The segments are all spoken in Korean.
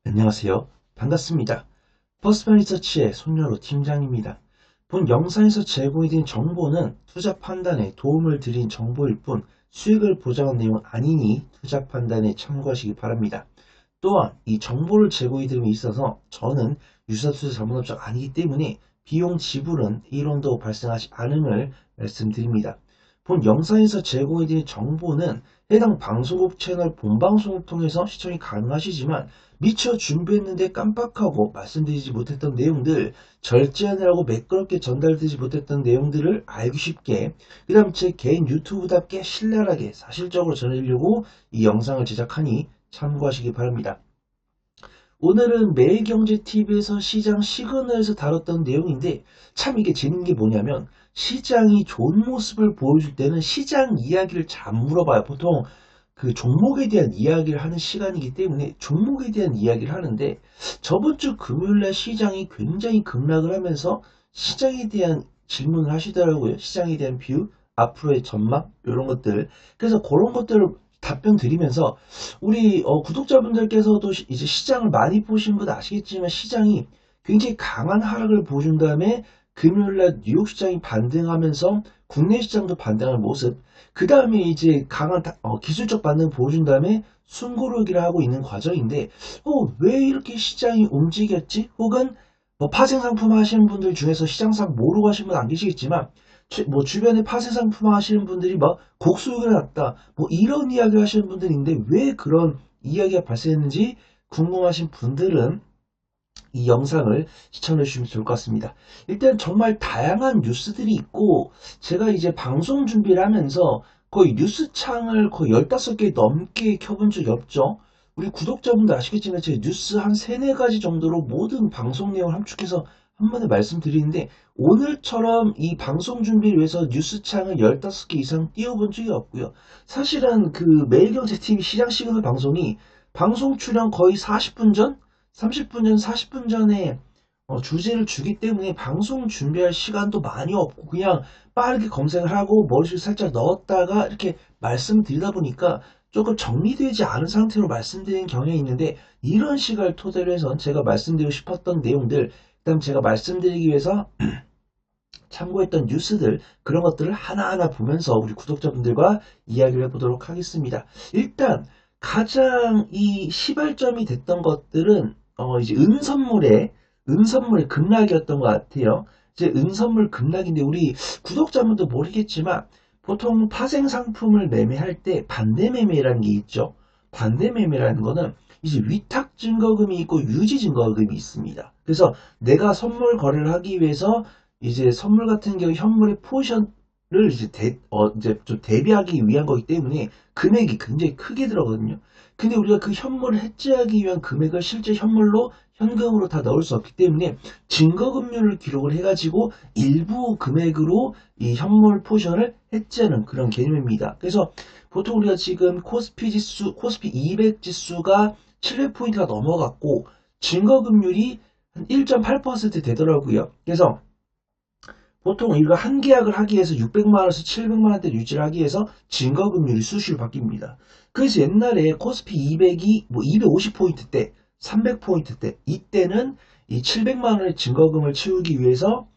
안녕하세요. 반갑습니다. 퍼스널리서치의 손여로 팀장입니다. 본 영상에서 제공해드린 정보는 투자 판단에 도움을 드린 정보일 뿐 수익을 보장한 내용은 아니니 투자 판단에 참고하시기 바랍니다. 또한 이 정보를 제공해드림에 있어서 저는 유사투자 자문업자가 아니기 때문에 비용 지불은 1원도 발생하지 않음을 말씀드립니다. 본 영상에서 제공해드린 정보는 해당 방송국 채널 본방송을 통해서 시청이 가능하시지만 미처 준비했는데 깜빡하고 말씀드리지 못했던 내용들, 절제하느라고 매끄럽게 전달되지 못했던 내용들을 알기 쉽게, 그 다음 제 개인 유튜브답게 신랄하게 사실적으로 전해드리려고 이 영상을 제작하니 참고하시기 바랍니다. 오늘은 매일경제TV에서 시장 시그널에서 다뤘던 내용인데 참 이게 재밌는 게 뭐냐면 시장이 좋은 모습을 보여줄 때는 시장 이야기를 잘 물어봐요. 보통 그 종목에 대한 이야기를 하는 시간이기 때문에 종목에 대한 이야기를 하는데 저번 주 금요일날 시장이 굉장히 급락을 하면서 시장에 대한 질문을 하시더라고요. 시장에 대한 뷰, 앞으로의 전망 이런 것들. 그래서 그런 것들을 답변 드리면서 우리 구독자분들께서도 이제 시장을 많이 보신 분 아시겠지만 시장이 굉장히 강한 하락을 보여준 다음에 금요일날 뉴욕 시장이 반등하면서 국내 시장도 반등하는 모습, 그 다음에 이제 강한 기술적 반등 보여준 다음에 숨고르기를 하고 있는 과정인데 왜 이렇게 시장이 움직였지? 혹은 뭐 파생상품 하시는 분들 중에서 시장상 모르고 하시는 분 안 계시겠지만 뭐 주변에 파생상품 하시는 분들이 막 곡수가 났다 뭐 이런 이야기 하시는 분들인데 왜 그런 이야기가 발생했는지 궁금하신 분들은 이 영상을 시청해 주시면 좋을 것 같습니다. 일단 정말 다양한 뉴스들이 있고 제가 이제 방송 준비를 하면서 거의 뉴스 창을 거의 15개 넘게 켜본 적이 없죠. 우리 구독자분들 아시겠지만 제가 뉴스 한 3, 4가지 정도로 모든 방송 내용을 함축해서 한 번에 말씀드리는데 오늘처럼 이 방송 준비를 위해서 뉴스 창을 15개 이상 띄워본 적이 없고요. 사실은 그 매일경제TV 시장 시그널 방송이 방송 출연 거의 40분 전? 30분 전, 40분 전에 주제를 주기 때문에 방송 준비할 시간도 많이 없고 그냥 빠르게 검색을 하고 머릿속에 살짝 넣었다가 이렇게 말씀드리다 보니까 조금 정리되지 않은 상태로 말씀드리는 경향이 있는데 이런 시간을 토대로 해서 제가 말씀드리고 싶었던 내용들, 그다음 제가 말씀드리기 위해서 참고했던 뉴스들, 그런 것들을 하나하나 보면서 우리 구독자분들과 이야기를 해보도록 하겠습니다. 일단 가장 이 시발점이 됐던 것들은 이제 은선물의 급락이었던 것 같아요. 이제 은선물 급락인데 우리 구독자분도 모르겠지만 보통 파생 상품을 매매할 때 반대 매매라는 게 있죠. 반대 매매라는 거는 이제 위탁 증거금이 있고 유지 증거금이 있습니다. 그래서 내가 선물 거래를 하기 위해서 이제 선물 같은 경우 현물의 포션을 이제 좀 대비하기 위한 거기 때문에 금액이 굉장히 크게 들어거든요. 근데 우리가 그 현물을 해지하기 위한 금액을 실제 현물로 현금으로 다 넣을 수 없기 때문에 증거금률을 기록을 해가지고 일부 금액으로 이 현물 포션을 해지하는 그런 개념입니다. 그래서 보통 우리가 지금 코스피 200 지수가 700포인트가 넘어갔고 증거금률이 한 1.8% 되더라고요. 그래서 보통 이거 한 계약을 하기 위해서 600만원에서 700만원대 유지를 하기 위해서 증거금률이 수시로 바뀝니다. 그래서 옛날에 코스피 200이 뭐 250포인트 때, 300포인트 때, 이때는 이 700만원의 증거금을 채우기 위해서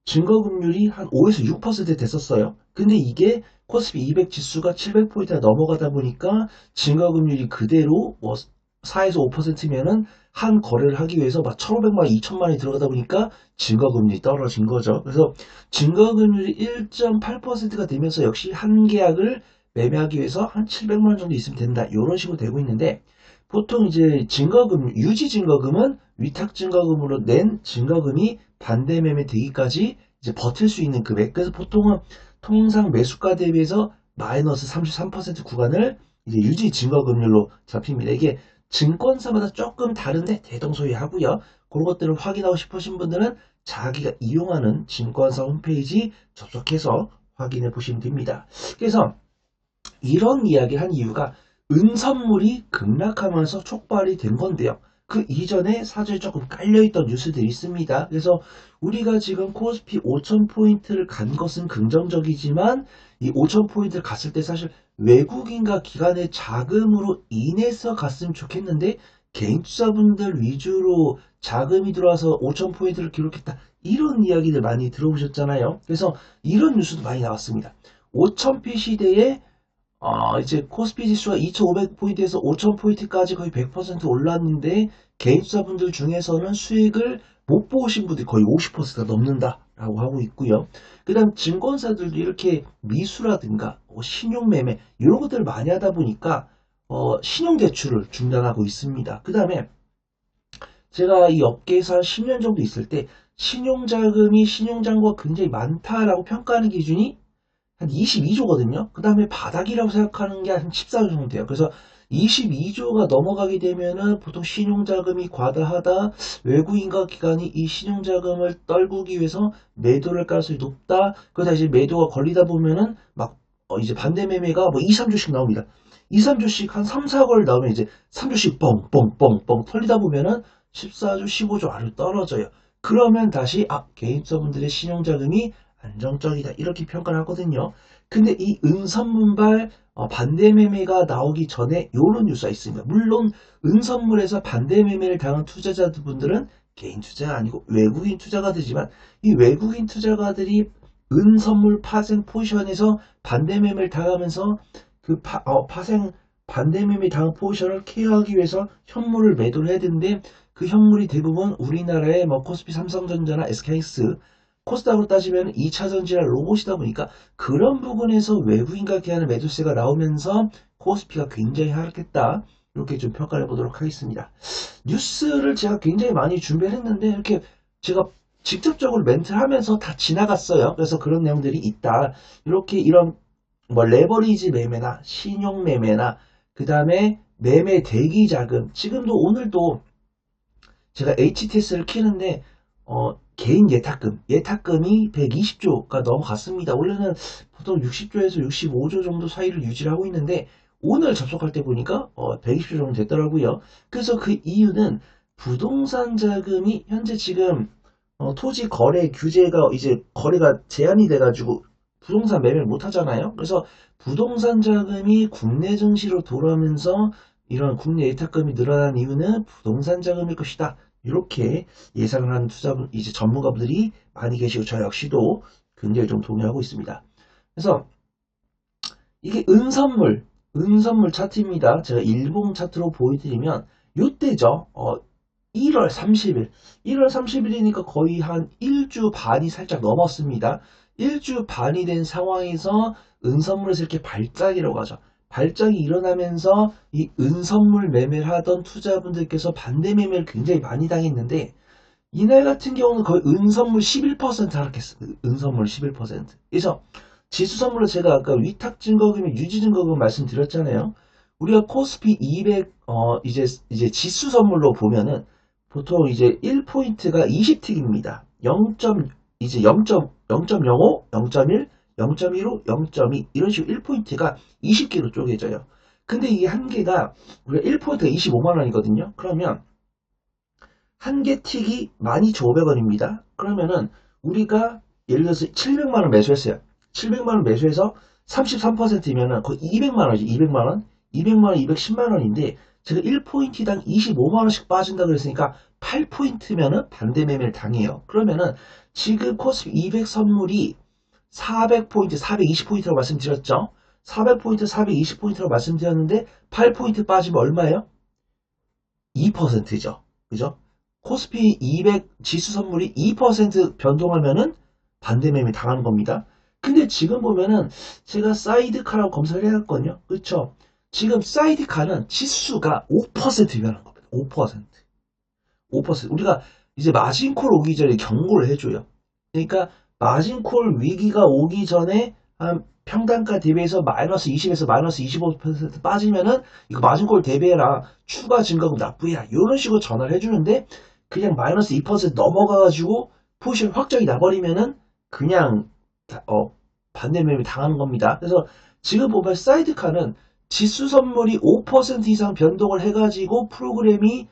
증거금률이 한 5에서 6% 됐었어요. 근데 이게 코스피 200 지수가 700포인트가 넘어가다 보니까 증거금률이 그대로 뭐 4에서 5%면은 한 거래를 하기 위해서 막 1,500만 원, 2천만 원이 들어가다 보니까 증거금률이 떨어진 거죠. 그래서 증거금률이 1.8%가 되면서 역시 한 계약을 매매하기 위해서 한 700만 원 정도 있으면 된다. 이런 식으로 되고 있는데 보통 이제 증거금, 유지 증거금은 위탁 증거금으로 낸 증거금이 반대 매매 되기까지 이제 버틸 수 있는 금액. 그래서 보통은 통상 매수가 대비해서 마이너스 33% 구간을 이제 유지 증거금률로 잡힙니다. 이게 증권사마다 조금 다른데 대동소이하고요. 그런 것들을 확인하고 싶으신 분들은 자기가 이용하는 증권사 홈페이지 접속해서 확인해 보시면 됩니다. 그래서 이런 이야기를 한 이유가 은선물이 급락하면서 촉발이 된 건데요. 그 이전에 사전에 조금 깔려있던 뉴스들이 있습니다. 그래서 우리가 지금 코스피 5000포인트를 간 것은 긍정적이지만 이 5000포인트를 갔을 때 사실 외국인과 기관의 자금으로 인해서 갔으면 좋겠는데 개인 투자분들 위주로 자금이 들어와서 5,000포인트를 기록했다. 이런 이야기들 많이 들어보셨잖아요. 그래서 이런 뉴스도 많이 나왔습니다. 5,000피 시대에 이제 코스피 지수가 2,500포인트에서 5,000포인트까지 거의 100% 올랐는데 개인 투자분들 중에서는 수익을 못 보신 분들이 거의 50%가 넘는다라고 하고 있고요. 그 다음 증권사들도 이렇게 미수라든가 신용매매 이런 것들을 많이 하다 보니까 신용대출을 중단하고 있습니다. 그 다음에 제가 이 업계에서 한 10년 정도 있을 때 신용자금이 신용잔고가 굉장히 많다라고 평가하는 기준이 한 22조거든요. 그 다음에 바닥이라고 생각하는 게 한 14조 정도 돼요. 그래서 22조가 넘어가게 되면은 보통 신용자금이 과다하다, 외국인과 기관이 이 신용자금을 떨구기 위해서 매도를 할 가능성이 높다. 그러다 이제 매도가 걸리다 보면은 막 이제 반대 매매가 뭐 2, 3조씩 나옵니다. 2, 3조씩 한 3, 4개월 나오면 이제 3조씩 뻥뻥뻥뻥 털리다 보면은 14조, 15조 아래로 떨어져요. 그러면 다시 개인투자분들의 신용자금이 안정적이다 이렇게 평가를 하거든요. 근데 이 은선문발 반대 매매가 나오기 전에 이런 뉴스가 있습니다. 물론 은선물에서 반대 매매를 당한 투자자분들은 개인 투자가 아니고 외국인 투자가 되지만 이 외국인 투자가들이 은선물 파생 포지션에서 반대 매매를 당하면서 그 파생 반대 매매 당한 포지션을 케어하기 위해서 현물을 매도를 해야 되는데 그 현물이 대부분 우리나라의 뭐 코스피 삼성전자나 SKX 코스닥으로 따지면 2차전지나 로봇이다 보니까 그런 부분에서 외국인과 계약의 매도세가 나오면서 코스피가 굉장히 하락했다. 이렇게 좀 평가를 해보도록 하겠습니다. 뉴스를 제가 굉장히 많이 준비를 했는데 이렇게 제가 직접적으로 멘트를 하면서 다 지나갔어요. 그래서 그런 내용들이 있다. 이렇게 이런 뭐 레버리지 매매나 신용 매매나 그 다음에 매매 대기 자금 지금도 오늘도 제가 HTS를 키는데 개인 예탁금이 120조가 넘어갔습니다. 원래는 보통 60조에서 65조 정도 사이를 유지를 하고 있는데 오늘 접속할 때 보니까 120조 정도 됐더라고요. 그래서 그 이유는 부동산 자금이 현재 지금 토지 거래 규제가 이제 거래가 제한이 돼가지고 부동산 매매를 못 하잖아요. 그래서 부동산 자금이 국내 증시로 돌아오면서 이런 국내 예탁금이 늘어난 이유는 부동산 자금일 것이다. 이렇게 예상을 하는 이제 전문가분들이 많이 계시고 저 역시도 굉장히 좀 동의하고 있습니다. 그래서 이게 은선물 차트입니다. 제가 일봉 차트로 보여드리면 요때죠. 1월 30일. 1월 30일이니까 거의 한 1주 반이 살짝 넘었습니다. 1주 반이 된 상황에서 은선물에서 이렇게 발작이라고 하죠. 발작이 일어나면서 이 은선물 매매를 하던 투자분들께서 반대 매매를 굉장히 많이 당했는데 이날 같은 경우는 거의 은선물 11% 하락했습니다. 은선물 11%. 그래서 지수 선물로 제가 아까 위탁 증거금이 유지 증거금 말씀드렸잖아요. 우리가 코스피 200 이제 지수 선물로 보면은 보통 이제 1포인트가 20틱입니다. 0. 이제 0.05, 0.1, 0.15, 0.2 이런 식으로 1포인트가 20개로 쪼개져요. 근데 이게 한 개가 우리가 1포인트가 25만원이거든요. 그러면 한 개 틱이 12,500원입니다. 그러면은 우리가 예를 들어서 700만원 매수했어요. 700만원 매수해서 33%이면은 거의 200만원이지. 200만원. 200만원, 210만원인데 제가 1포인트당 25만원씩 빠진다 그랬으니까 8포인트면은 반대 매매를 당해요. 그러면은 지금 코스피 200 선물이 400포인트, 420포인트라고 말씀드렸죠. 400포인트, 420포인트라고 말씀드렸는데 8포인트 빠지면 얼마예요? 2%죠. 그죠? 코스피 200 지수 선물이 2% 변동하면은 반대 매매 당하는 겁니다. 근데 지금 보면은 제가 사이드카라고 검색을 해놨거든요. 그쵸? 지금 사이드카는 지수가 5% 변한 겁니다. 5%. 5%. 우리가 이제 마진콜 오기 전에 경고를 해줘요. 그러니까 마진콜 위기가 오기 전에 한 평단가 대비해서 마이너스 20에서 마이너스 25% 빠지면은 이거 마진콜 대비해라. 추가 증가금 납부해라. 이런 식으로 전화를 해주는데 그냥 마이너스 2% 넘어가가지고 포지션 확정이 나버리면은 그냥 반대 매매 당하는 겁니다. 그래서 지금 보면 사이드카는 지수 선물이 5% 이상 변동을 해가지고 프로그램이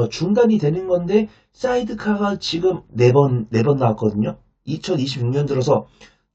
중단이 되는 건데 사이드카가 지금 4번 나왔거든요. 2026년 들어서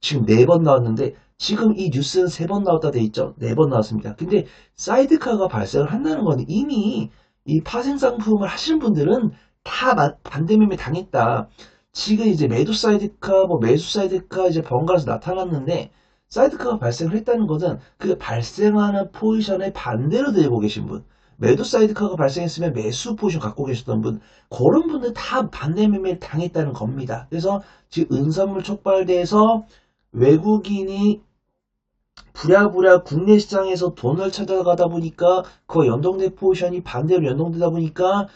지금 4번 나왔는데 지금 이 뉴스는 3번 나왔다 돼 있죠. 4번 나왔습니다. 근데 사이드카가 발생을 한다는 건 이미 이 파생 상품을 하시는 분들은 다 반대 매매 당했다. 지금 이제 매도 사이드카, 뭐 매수 사이드카 이제 번갈아서 나타났는데 사이드카가 발생을 했다는 것은 그 발생하는 포지션의 반대로 들고 계신 분, 매도 사이드카가 발생했으면 매수 포지션 갖고 계셨던 분, 그런 분들 다 반대 매매를 당했다는 겁니다. 그래서 지금 은선물 촉발돼서 외국인이 부랴부랴 국내 시장에서 돈을 찾아가다 보니까 그 연동된 포지션이 반대로 연동되다 보니까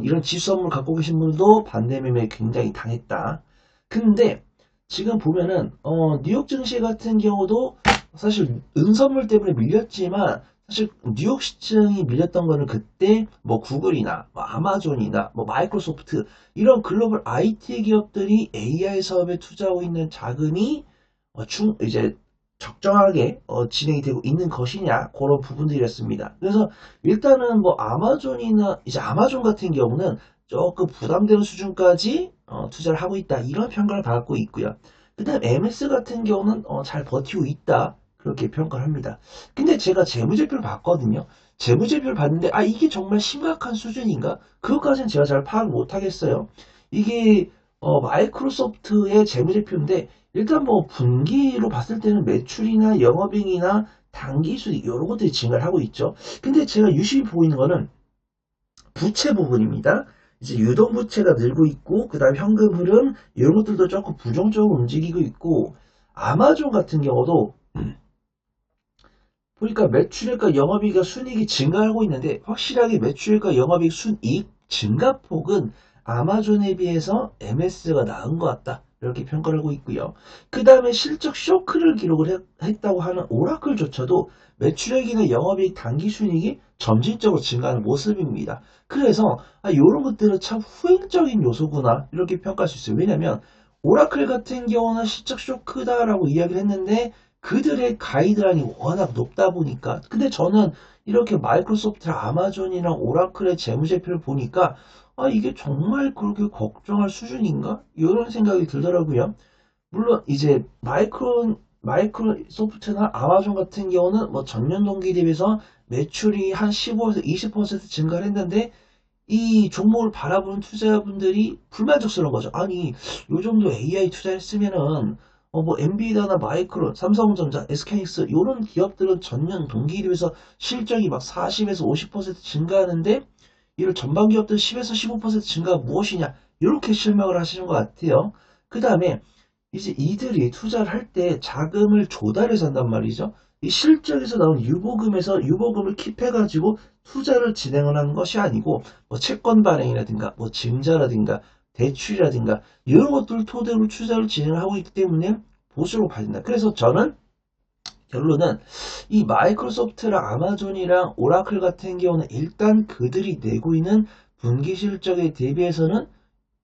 이런 지수 선물 갖고 계신 분들도 반대 매매 굉장히 당했다. 근데 지금 보면은 뉴욕 증시 같은 경우도 사실 은선물 때문에 밀렸지만 사실 뉴욕 시장이 밀렸던 거는 그때 뭐 구글이나 뭐 아마존이나 뭐 마이크로소프트 이런 글로벌 IT 기업들이 AI 사업에 투자하고 있는 자금이 이제 적정하게 진행이 되고 있는 것이냐 그런 부분들이었습니다. 그래서 일단은 뭐 아마존이나 이제 아마존 같은 경우는 조금 부담되는 수준까지 투자를 하고 있다 이런 평가를 받고 있고요. 그 다음 MS 같은 경우는 잘 버티고 있다 그렇게 평가를 합니다. 근데 제가 재무제표를 봤거든요. 재무제표를 봤는데 이게 정말 심각한 수준인가? 그것까지는 제가 잘 파악을 못하겠어요. 이게 마이크로소프트의 재무제표인데 일단 뭐 분기로 봤을 때는 매출이나 영업이익이나 당기수익 이런 것들이 증가를 하고 있죠. 근데 제가 유심히 보이는 거는 부채 부분입니다. 이제 유동부채가 늘고 있고 그 다음 현금 흐름 이런 것들도 조금 부정적으로 움직이고 있고 아마존 같은 경우도 보니까 매출액과 영업이익과 순이익이 증가하고 있는데 확실하게 매출액과 영업이익 순이익 증가폭은 아마존에 비해서 MS가 나은 것 같다. 이렇게 평가를 하고 있고요. 그 다음에 실적 쇼크를 기록을 했다고 하는 오라클조차도 매출액이나 영업이익 당기순이익이 점진적으로 증가하는 모습입니다. 그래서 이런 것들은 참 후행적인 요소구나 이렇게 평가할 수 있어요. 왜냐하면 오라클 같은 경우는 실적 쇼크다라고 이야기를 했는데 그들의 가이드라인이 워낙 높다 보니까 근데 저는 이렇게 마이크로소프트랑 아마존이랑 오라클의 재무제표를 보니까 이게 정말 그렇게 걱정할 수준인가? 이런 생각이 들더라고요. 물론 이제 마이크로소프트나 아마존 같은 경우는 뭐 전년 동기 대비해서 매출이 한 15에서 20% 증가를 했는데 이 종목을 바라보는 투자자분들이 불만족스러운 거죠. 아니, 요 정도 AI 투자했으면은, 뭐, 엔비디아나 마이크론, 삼성전자, SK하이닉스, 요런 기업들은 전년 동기 대비해서 실적이 막 40에서 50% 증가하는데, 이를 전반 기업들 10에서 15% 증가가 무엇이냐, 이렇게 실망을 하시는 것 같아요. 그 다음에, 이제 이들이 투자를 할 때 자금을 조달해서 한단 말이죠. 이 실적에서 나온 유보금에서 유보금을 킵해가지고 투자를 진행을 하는 것이 아니고 뭐 채권 발행이라든가 뭐 증자라든가 대출이라든가 이런 것들을 토대로 투자를 진행하고 있기 때문에 보수로 봐진다. 그래서 저는 결론은 이 마이크로소프트랑 아마존이랑 오라클 같은 경우는 일단 그들이 내고 있는 분기 실적에 대비해서는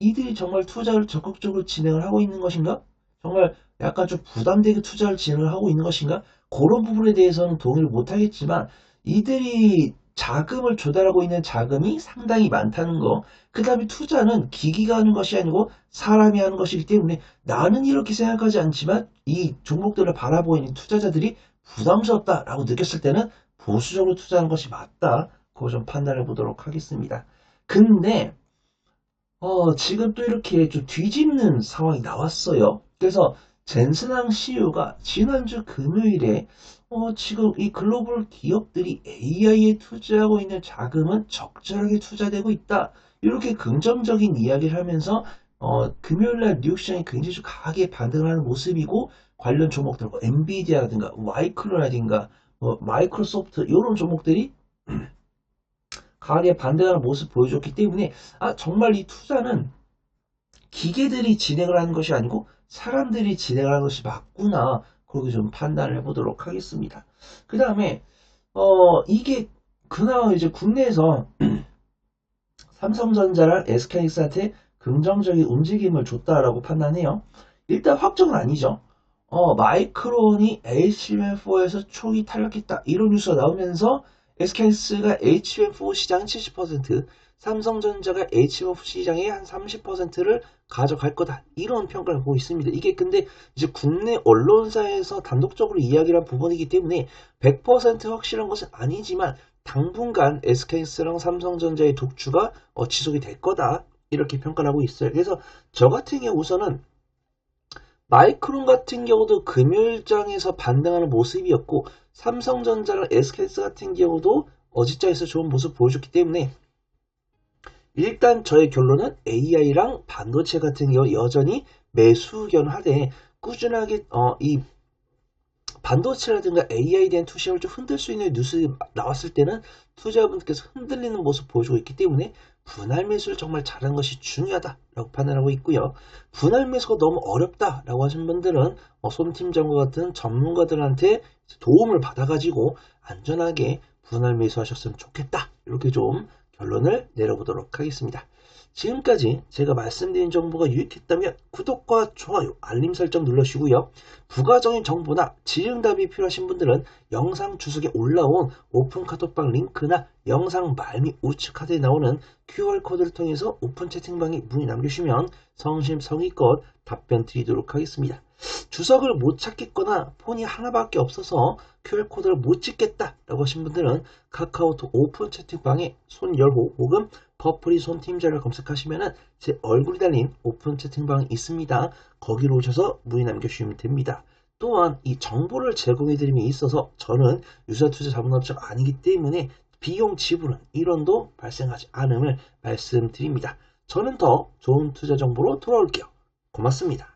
이들이 정말 투자를 적극적으로 진행을 하고 있는 것인가? 정말 약간 좀 부담되게 투자를 진행을 하고 있는 것인가? 그런 부분에 대해서는 동의를 못하겠지만 이들이 자금을 조달하고 있는 자금이 상당히 많다는 거. 그 다음에 투자는 기기가 하는 것이 아니고 사람이 하는 것이기 때문에 나는 이렇게 생각하지 않지만 이 종목들을 바라보고 있는 투자자들이 부담스럽다라고 느꼈을 때는 보수적으로 투자하는 것이 맞다. 그거 좀 판단해 보도록 하겠습니다. 근데 지금 또 이렇게 좀 뒤집는 상황이 나왔어요. 그래서 젠슨항 CEO가 지난주 금요일에 지금 이 글로벌 기업들이 AI에 투자하고 있는 자금은 적절하게 투자되고 있다. 이렇게 긍정적인 이야기를 하면서 금요일날 뉴욕 시장이 굉장히 좀 강하게 반등을 하는 모습이고 관련 종목들, 뭐 엔비디아라든가 마이크로라든가 마이크로소프트 이런 종목들이 강하게 반등하는 모습 보여줬기 때문에 정말 이 투자는 기계들이 진행을 하는 것이 아니고 사람들이 진행을 하는 것이 맞구나. 그렇게 좀 판단을 해보도록 하겠습니다. 그 다음에 이게 그나마 이제 국내에서 삼성전자랑 SK하이닉스한테 긍정적인 움직임을 줬다라고 판단해요. 일단 확정은 아니죠. 마이크론이 HBM4에서 초기 탈락했다. 이런 뉴스가 나오면서 SK하이닉스가 HBM4 시장 70%, 삼성전자가 HBM4 시장의 한 30%를 가져갈 거다. 이런 평가를 보고 있습니다. 이게 근데 이제 국내 언론사에서 단독적으로 이야기를 한 부분이기 때문에 100% 확실한 것은 아니지만 당분간 SK스랑 삼성전자의 독주가 지속이 될 거다. 이렇게 평가를 하고 있어요. 그래서 저 같은 경우 우선은 마이크론 같은 경우도 금요일장에서 반등하는 모습이었고 삼성전자랑 SK스 같은 경우도 어제장에서 좋은 모습 보여줬기 때문에 일단 저의 결론은 AI랑 반도체 같은 경우 여전히 매수 의견하되 꾸준하게 이 반도체라든가 AI에 대한 투자를 좀 흔들 수 있는 뉴스 나왔을 때는 투자자분들께서 흔들리는 모습 보여주고 있기 때문에 분할 매수를 정말 잘하는 것이 중요하다라고 판단하고 있고요. 분할 매수가 너무 어렵다라고 하신 분들은 손 팀장과 같은 전문가들한테 도움을 받아가지고 안전하게 분할 매수하셨으면 좋겠다. 이렇게 좀 결론을 내려보도록 하겠습니다. 지금까지 제가 말씀드린 정보가 유익했다면 구독과 좋아요, 알림 설정 눌러주시고요. 부가적인 정보나 질의응답이 필요하신 분들은 영상 주석에 올라온 오픈 카톡방 링크나 영상 말미 우측 카드에 나오는 QR코드를 통해서 오픈 채팅방에 문의 남겨주시면 성심성의껏 답변 드리도록 하겠습니다. 주석을 못 찾겠거나 폰이 하나밖에 없어서 QR코드를 못 찍겠다라고 하신 분들은 카카오톡 오픈 채팅방에 손열호 혹은 버프리 손팀자를 검색하시면 제 얼굴이 달린 오픈 채팅방이 있습니다. 거기로 오셔서 문의 남겨주시면 됩니다. 또한 이 정보를 제공해드림에 있어서 저는 유사투자 자문업자가 아니기 때문에 비용 지불은 1원도 발생하지 않음을 말씀드립니다. 저는 더 좋은 투자 정보로 돌아올게요. 고맙습니다.